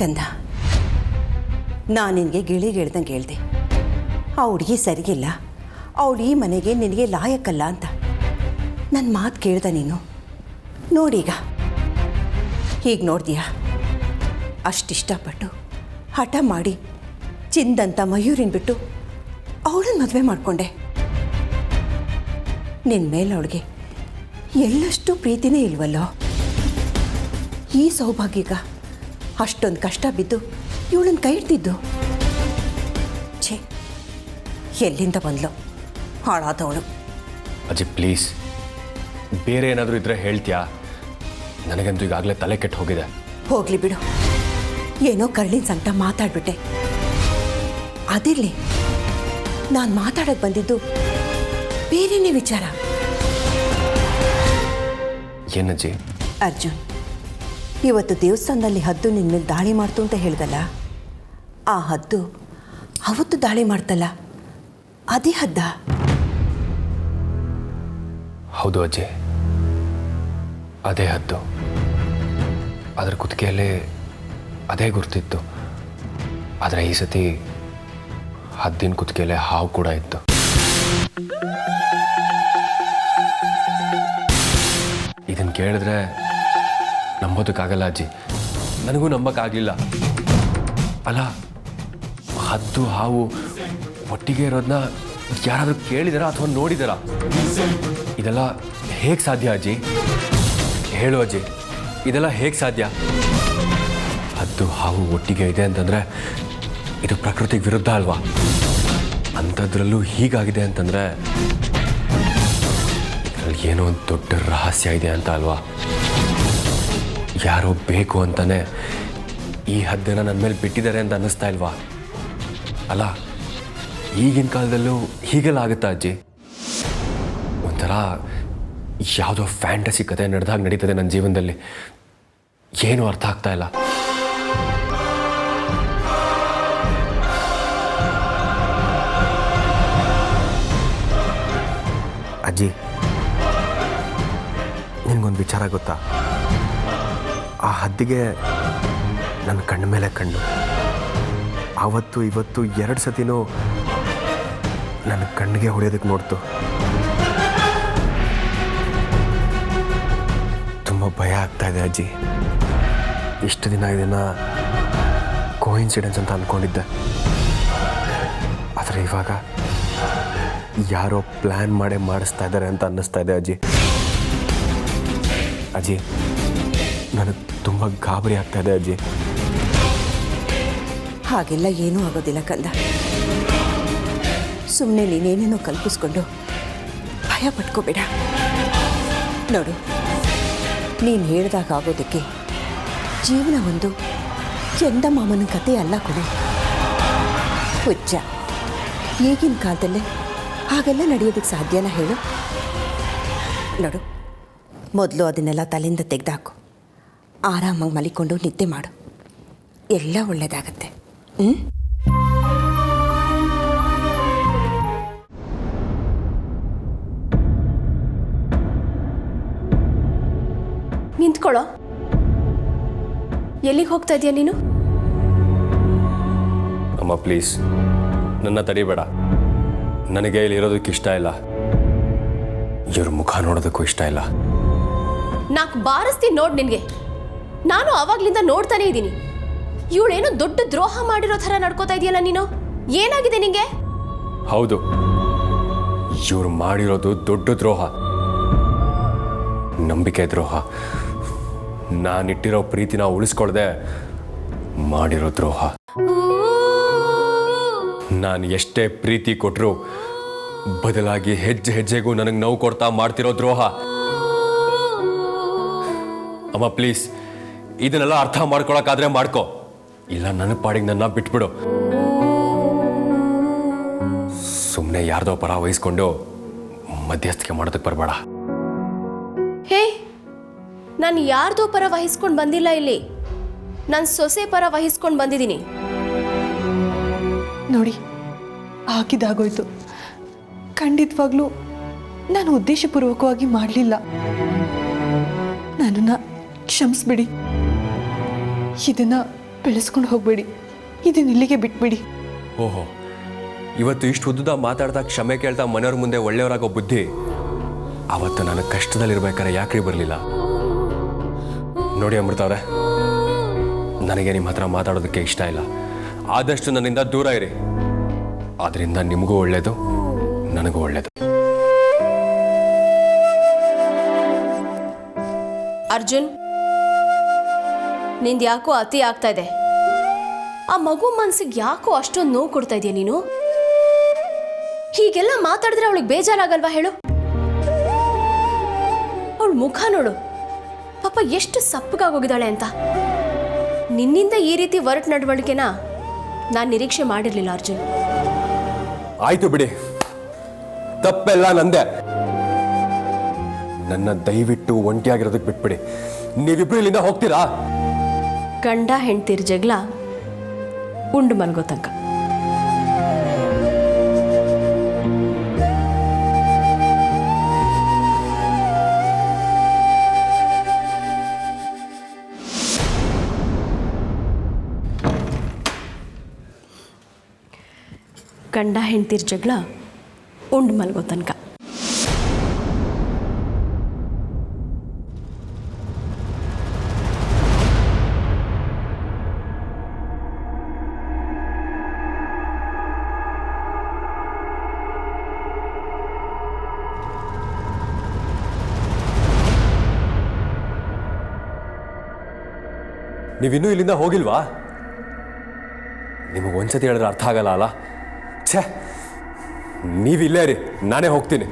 ಕಂದ, ನಾನು ನಿನಗೆ ಗಿಳಿಗೆ ಹೇಳ್ದಂಗೆ ಹೇಳ್ದೆ, ಆ ಹುಡುಗಿ ಸರಿಗಿಲ್ಲ, ಅವಳು ಈ ಮನೆಗೆ ನಿನಗೆ ಲಾಯಕ್ಕಲ್ಲ ಅಂತ. ನನ್ನ ಮಾತು ಕೇಳ್ದ ನೀನು? ನೋಡೀಗ ಹೀಗೆ ನೋಡ್ದೀಯಾ? ಅಷ್ಟಿಷ್ಟಪಟ್ಟು ಹಠ ಮಾಡಿ ಚಿಂದಂತ ಮಯೂರಿನ ಬಿಟ್ಟು ಅವಳನ್ನ ಮದುವೆ ಮಾಡಿಕೊಂಡೆ. ನಿನ್ನ ಮೇಲೆ ಅವಳಿಗೆ ಎಳ್ಳಷ್ಟು ಪ್ರೀತಿನೇ ಇಲ್ವಲ್ಲೋ? ಈ ಸೌಭಾಗ್ಯಗ ಅಷ್ಟೊಂದು ಕಷ್ಟ ಬಿದ್ದು ಇವಳನ್ನ ಕೈ ಹಿಡ್ದಿದ್ದು. ಛೇ, ಎಲ್ಲಿಂದ ಬಂದ್ಲು ಹಾಳಾದವಳು. ಅಜ್ಜಿ ಪ್ಲೀಸ್, ಬೇರೆ ಏನಾದರೂ ಇದ್ರೆ ಹೇಳ್ತೀಯಾ? ನನಗಂತೂ ಈಗಾಗಲೇ ತಲೆ ಕೆಟ್ಟು ಹೋಗಿದೆ. ಹೋಗ್ಲಿ ಬಿಡು, ಏನೋ ಕರ್ಳಿನ ಸಂಕಟ ಮಾತಾಡ್ಬಿಟ್ಟೆ. ಅದಿರಲಿ, ನಾನು ಮಾತಾಡಕ್ಕೆ ಬಂದಿದ್ದು ಬೇರೆನೇ ವಿಚಾರ. ಏನಜ್ಜಿ? ಅರ್ಜುನ್, ಇವತ್ತು ದೇವಸ್ಥಾನದಲ್ಲಿ ಹದ್ದು ನಿನ್ನ ಮೇಲೆ ದಾಳಿ ಮಾಡ್ತು ಅಂತ ಹೇಳ್ದಲ್ಲ, ಆ ಹದ್ದು ಅವತ್ತು ದಾಳಿ ಮಾಡ್ತಲ್ಲ, ಅದೇ ಹದ್ದ? ಹೌದು ಅಜ್ಜಿ, ಅದೇ ಹದ್ದು. ಅದರ ಕುತ್ತಿಗೆಯಲ್ಲಿ ಅದೇ ಗುರ್ತಿತ್ತು. ಆದರೆ ಈ ಸತಿ ಹದ್ದಿನ ಕುತ್ತಿಗೆಯಲ್ಲೇ ಹಾವು ಕೂಡ ಇತ್ತು. ಇದನ್ನು ಕೇಳಿದ್ರೆ ನಂಬೋದಕ್ಕಾಗಲ್ಲ ಅಜ್ಜಿ, ನನಗೂ ನಂಬಕ್ಕಾಗಲಿಲ್ಲ. ಅಲ್ಲ, ಹದ್ದು ಹಾವು ಒಟ್ಟಿಗೆ ಇರೋದನ್ನ ಯಾರಾದರೂ ಕೇಳಿದಾರ ಅಥವಾ ನೋಡಿದಾರ? ಇದೆಲ್ಲ ಹೇಗೆ ಸಾಧ್ಯ ಅಜ್ಜಿ? ಹೇಳು ಅಜ್ಜಿ, ಇದೆಲ್ಲ ಹೇಗೆ ಸಾಧ್ಯ? ಹದ್ದು ಹಾವು ಒಟ್ಟಿಗೆ ಇದೆ ಅಂತಂದರೆ ಇದು ಪ್ರಕೃತಿಗೆ ವಿರುದ್ಧ ಅಲ್ವಾ? ಅಂಥದ್ರಲ್ಲೂ ಹೀಗಾಗಿದೆ ಅಂತಂದರೆ ಇದರಲ್ಲಿ ಏನೋ ಒಂದು ದೊಡ್ಡ ರಹಸ್ಯ ಇದೆ ಅಂತ ಅಲ್ವಾ? ಯಾರೋ ಬೇಕು ಅಂತಾನೆ ಈ ಹದ್ದನ್ನು ನನ್ನ ಮೇಲೆ ಬಿಟ್ಟಿದ್ದಾರೆ ಅಂತ ಅನ್ನಿಸ್ತಾ ಇಲ್ವಾ? ಅಲ್ಲ, ಈಗಿನ ಕಾಲದಲ್ಲೂ ಹೀಗೆಲ್ಲ ಆಗುತ್ತಾ ಅಜ್ಜಿ? ಒಂಥರ ಯಾವುದೋ ಫ್ಯಾಂಟಸಿ ಕತೆ ನಡೆದಾಗ ನಡೀತದೆ ನನ್ನ ಜೀವನದಲ್ಲಿ. ಏನೂ ಅರ್ಥ ಆಗ್ತಾ ಇಲ್ಲ. ಅಜ್ಜಿ, ನಿನಗೊಂದು ವಿಚಾರ ಗೊತ್ತಾ? ಆ ಹದ್ದಿಗೆ ನನ್ನ ಕಣ್ಣ ಮೇಲೆ ಕಣ್ಣು. ಆವತ್ತು ಇವತ್ತು 2 ಸತಿನೂ ನನ್ನ ಕಣ್ಣಿಗೆ ಹೊಡೆಯೋದಕ್ಕೆ ನೋಡ್ತು. ತುಂಬ ಭಯ ಆಗ್ತಾ ಇದೆ ಅಜ್ಜಿ. ಇಷ್ಟು ದಿನ ಇದನ್ನು ಕೋಇನ್ಸಿಡೆನ್ಸ್ ಅಂತ ಅಂದ್ಕೊಂಡಿದ್ದೆ, ಆದರೆ ಇವಾಗ ಯಾರೋ ಪ್ಲ್ಯಾನ್ ಮಾಡೇ ಮಾಡಿಸ್ತಾ ಇದ್ದಾರೆ ಅಂತ ಅನ್ನಿಸ್ತಾ ಇದೆ ಅಜ್ಜಿ. ಅಜ್ಜಿ, ನನಗೆ ತುಂಬ ಗಾಬರಿ ಆಗ್ತಾ ಇದೆ ಅಜ್ಜಿ. ಹಾಗೆಲ್ಲ ಏನೂ ಆಗೋದಿಲ್ಲ ಕಂದ. ಸುಮ್ಮನೆ ನೀನೇನೇನೋ ಕಲ್ಪಿಸ್ಕೊಂಡು ಭಯ ಪಟ್ಕೋಬೇಡ. ನೋಡು, ನೀನು ಹೇಳ್ದಾಗ ಆಗೋದಕ್ಕೆ ಜೀವನ ಒಂದು ಚಂದ ಮಾಮನ ಕತೆ ಅಲ್ಲ ಕೊಡು. ಹುಚ್ಚ, ಈಗಿನ ಕಾಲದಲ್ಲೇ ಹಾಗೆಲ್ಲ ನಡೆಯೋದಕ್ಕೆ ಸಾಧ್ಯನಾ ಹೇಳು? ನೋಡು, ಮೊದಲು ಅದನ್ನೆಲ್ಲ ತಲೆಯಿಂದ ತೆಗೆದಾಕು. ಆರಾಮಾಗಿ ಮಲಿಕೊಂಡು ನಿದ್ದೆ ಮಾಡು, ಎಲ್ಲ ಒಳ್ಳೆಯದಾಗತ್ತೆ. ನಿಂತ್ಕೊಳ್ಳೋ. ಎಲ್ಲಿಗೆ ಹೋಗ್ತಾ ಇದೀಯ ನೀನು? ಅಮ್ಮ ಪ್ಲೀಸ್, ನನ್ನ ತಡಿಬೇಡ. ನನಗೆ ಇಲ್ಲಿ ಇರೋದಕ್ಕೆ ಇಷ್ಟ ಇಲ್ಲ. ಇವ್ರ ಮುಖ ನೋಡೋದಕ್ಕೂ ಇಷ್ಟ ಇಲ್ಲ. ನಾಲ್ಕು ಬಾರಿಸ್ತೀನಿ ನೋಡ್ ನಿನ್ಗೆ. ನಾನು ಆವಾಗ್ಲಿಂದ ನೋಡ್ತಾನೆ ಇದ್ದೀನಿ. ಇವಳೇನೋ ದೊಡ್ಡ ದ್ರೋಹ ಮಾಡಿರೋ ಥರ ನಡ್ಕೋತಾ ಇದೆಯಲ್ಲ ನೀನು. ಏನಾಗಿದೆ ನಿಂಗೆ? ಹೌದು, ಇವ್ರು ಮಾಡಿರೋದು ದೊಡ್ಡ ದ್ರೋಹ, ನಂಬಿಕೆ ದ್ರೋಹ. ನಾನಿಟ್ಟಿರೋ ಪ್ರೀತಿನ ಉಳಿಸ್ಕೊಳ್ದೆ ಮಾಡಿರೋ ದ್ರೋಹ. ನಾನು ಎಷ್ಟೇ ಪ್ರೀತಿ ಕೊಟ್ಟರು ಬದಲಾಗಿ ಹೆಜ್ಜೆ ಹೆಜ್ಜೆಗೂ ನನಗೆ ನೋವು ಕೊಡ್ತಾ ಮಾಡ್ತಿರೋ ದ್ರೋಹ. ಅಮ್ಮ ಪ್ಲೀಸ್, ಇದನ್ನೆಲ್ಲ ಅರ್ಥ ಮಾಡ್ಕೊಳಕ್ಕಾದ್ರೆ ಮಾಡ್ಕೊ, ಇಲ್ಲ ನನ್ನ ಪಾಡಿಗೆ ನನ್ನ ಬಿಟ್ಬಿಡು. ಸುಮ್ಮನೆ ಯಾರ್ದೋ ಪರ ವಹಿಸ್ಕೊಂಡು ಮಧ್ಯಸ್ಥಿಕೆ ಮಾಡೋದಕ್ಕೆ ಬರಬೇಡ. ಹೇ, ನಾನು ಯಾರ್ದೋ ಪರ ವಹಿಸ್ಕೊಂಡು ಬಂದಿಲ್ಲ ಇಲ್ಲಿ. ನನ್ನ ಸೊಸೆ ಪರ ವಹಿಸ್ಕೊಂಡು ಬಂದಿದ್ದೀನಿ. ನೋಡಿ, ಆಗಿದ್ದಾಗೋಯ್ತು. ಖಂಡಿತವಾಗ್ಲೂ ನಾನು ಉದ್ದೇಶಪೂರ್ವಕವಾಗಿ ಮಾಡಲಿಲ್ಲ. ನನ್ನನ್ನು ಕ್ಷಮಿಸ್ಬಿಡಿ. ಇದನ್ನು ಬೆಳೆಸ್ಕೊಂಡು ಹೋಗಬೇಡಿ, ಇದನ್ನ ಇಲ್ಲಿಗೆ ಬಿಟ್ಬಿಡಿ. ಓಹೋ, ಇವತ್ತು ಇಷ್ಟು ಉದ್ದ ಮಾತಾಡ್ತಾ ಕ್ಷಮೆ ಕೇಳ್ತಾ ಮನೆಯವ್ರ ಮುಂದೆ ಒಳ್ಳೆಯವರಾಗೋ ಬುದ್ಧಿ ಅವತ್ತು ನನಗೆ ಕಷ್ಟದಲ್ಲಿರ್ಬೇಕಾದ್ರೆ ಯಾಕ್ರಿ ಬರಲಿಲ್ಲ? ನೋಡಿ ಅಮೃತ ಅವರೇ, ನನಗೆ ನಿಮ್ಮ ಹತ್ರ ಮಾತಾಡೋದಕ್ಕೆ ಇಷ್ಟ ಇಲ್ಲ. ಆದಷ್ಟು ನನ್ನಿಂದ ದೂರ ಇರಿ. ಅದರಿಂದ ನಿಮಗೂ ಒಳ್ಳೇದು, ನನಗೂ ಒಳ್ಳೇದು. ಅರ್ಜುನ್, ನಿಂದು ಯಾಕೋ ಅತಿ ಆಗ್ತಾ ಇದೆ. ಆ ಮಗು ಮನ್ಸಿಗೆ ಯಾಕೋ ಅಷ್ಟೊಂದು ನೋವು ಕೊಡ್ತಾ ಇದೆಯಾ ನೀನು? ಹೀಗೆಲ್ಲ ಮಾತಾಡಿದ್ರೆ ಅವಳಿಗೆ ಬೇಜಾರಾಗಲ್ವಾ ಹೇಳು? ಅವಳ ಮುಖ ನೋಡು, ಪಾಪ ಎಷ್ಟು ಸಪ್ಪಗಾಗೋಗಿದ್ದಾಳೆ ಅಂತ. ನಿನ್ನಿಂದ ಈ ರೀತಿ ಒರಟು ನಡವಳಿಕೆನ ನಾನು ನಿರೀಕ್ಷೆ ಮಾಡಿರ್ಲಿಲ್ಲ ಅರ್ಜುನ್. ಆಯ್ತು ಬಿಡಿ, ತಪ್ಪೆಲ್ಲ ನಂದೆ. ನನ್ನ ದಯವಿಟ್ಟು ಒಂಟಿಯಾಗಿರೋದಕ್ಕೆ ಬಿಟ್ಬಿಡಿ. ನೀವಿಬ್ರು ಇಲ್ಲಿಂದ ಹೋಗ್ತೀರಾ? ಗಂಡ ಹೆಂಡ್ತಿರ್ ಜಗಳ ಉಂಡು ಮಲ್ಗೋ ತನಕ. ಗಂಡ ಹೆಂಡ್ತಿರ್ ಜಗಳ ಉಂಡು ಮಲ್ಗೋ ತನಕ. ನೀವಿನ್ನೂ ಇಲ್ಲಿಂದ ಹೋಗಿಲ್ವಾ? ನಿಮಗೆ ಒಂದ್ಸತಿ ಹೇಳಿದ್ರೆ ಅರ್ಥ ಆಗಲ್ಲ ಅಲ್ಲ? ಛೇ, ನೀವಿಲ್ಲೇ ರೀ, ನಾನೇ ಹೋಗ್ತೀನಿ.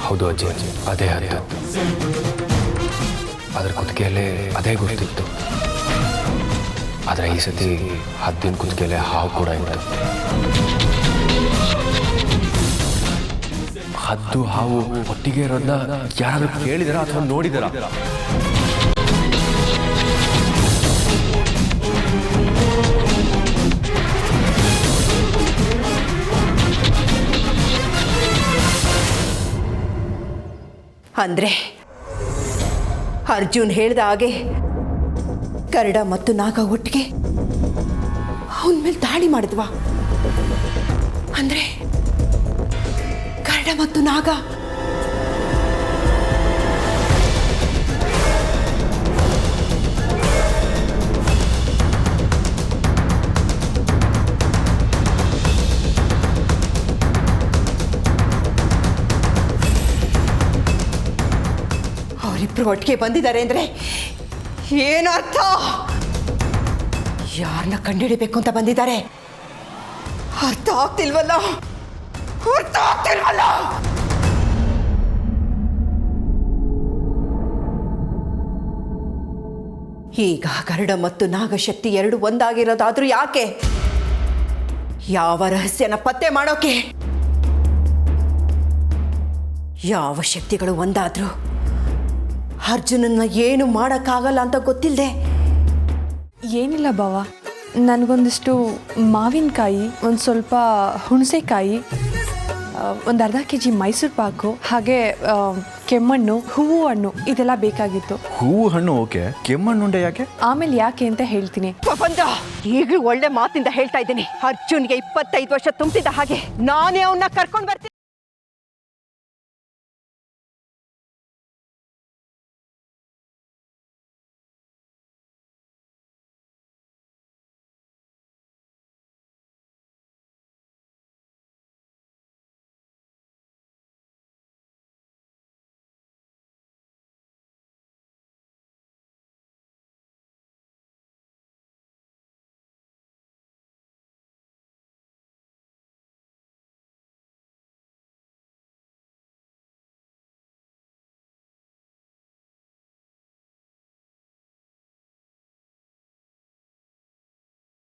ಹೌದು ಅಜ್ಜಿ, ಅದೇ ಹದ್ದು. ಅದರ ಕುತ್ತಿಗೆಯಲ್ಲೇ ಅದೇ ಗೊತ್ತಿತ್ತು. ಆದರೆ ಈ ಸತಿ ಹದ್ದಿನ ಕುತ್ತಿಗೆಯಲ್ಲೇ ಹಾವು ಕೂಡ ಇತ್ತು. ಹದ್ದು ಹಾವು ಒಟ್ಟಿಗೆ ಇರೋದನ್ನ ಯಾರಾದ್ರೂ ಕೇಳಿದಾರ ಅಥವಾ ನೋಡಿದಾರ? ಅಂದ್ರೆ ಅರ್ಜುನ್ ಹೇಳ್ದ ಹಾಗೆ ಕರಡ ಮತ್ತು ನಾಗ ಒಟ್ಟಿಗೆ ಅವನ ಮೇಲೆ ದಾಳಿ ಮಾಡಿದ್ವಾ? ಅಂದ್ರೆ ಕರಡ ಮತ್ತು ನಾಗ ಅವರಿಬ್ರು ಒಟ್ಟಿಗೆ ಬಂದಿದ್ದಾರೆ ಅಂದ್ರೆ ಏನು ಅರ್ಥ? ಯಾರನ್ನ ಕಂಡುಹಿಡಿಬೇಕು ಅಂತ ಬಂದಿದ್ದಾರೆ? ಅರ್ಥ ಆಗ್ತಿಲ್ವಲ್ಲ, ಅರ್ಥ ಆಗ್ತಿಲ್ವಲ್ಲ. ಈಗ ಗರುಡ ಮತ್ತು ನಾಗಶಕ್ತಿ ಎರಡು ಒಂದಾಗಿರೋದಾದ್ರೂ ಯಾಕೆ? ಯಾವ ರಹಸ್ಯನ ಪತ್ತೆ ಮಾಡೋಕೆ? ಯಾವ ಶಕ್ತಿಗಳು ಒಂದಾದ್ರೂ ಅರ್ಜುನನ್ನ ಏನು ಮಾಡೋಕ್ಕಾಗಲ್ಲ ಅಂತ ಗೊತ್ತಿಲ್ಲದೆ. ಏನಿಲ್ಲ ಬಾವ, ನನಗೊಂದಿಷ್ಟು ಮಾವಿನಕಾಯಿ, ಒಂದು ಸ್ವಲ್ಪ ಹುಣಸೆಕಾಯಿ, ಒಂದು ಅರ್ಧ kg ಮೈಸೂರು ಪಾಕು, ಹಾಗೆ ಕೆಮ್ಮಣ್ಣು, ಹೂವು ಹಣ್ಣು ಇದೆಲ್ಲ ಬೇಕಾಗಿತ್ತು. ಹೂವು ಹಣ್ಣು ಓಕೆ, ಕೆಮ್ಮಣ್ಣುಂಡೆ ಯಾಕೆ? ಆಮೇಲೆ ಯಾಕೆ ಅಂತ ಹೇಳ್ತೀನಿ. ಪ್ರಪಂಚ ಈಗಲೂ ಒಳ್ಳೆ ಮಾತಿಂದ ಹೇಳ್ತಾ ಇದ್ದೀನಿ. ಅರ್ಜುನ್ಗೆ 25 ವರ್ಷ ತುಂಬಿದ ಹಾಗೆ ನಾನೇ ಅವನ್ನ ಕರ್ಕೊಂಡು ಬರ್ತೀನಿ.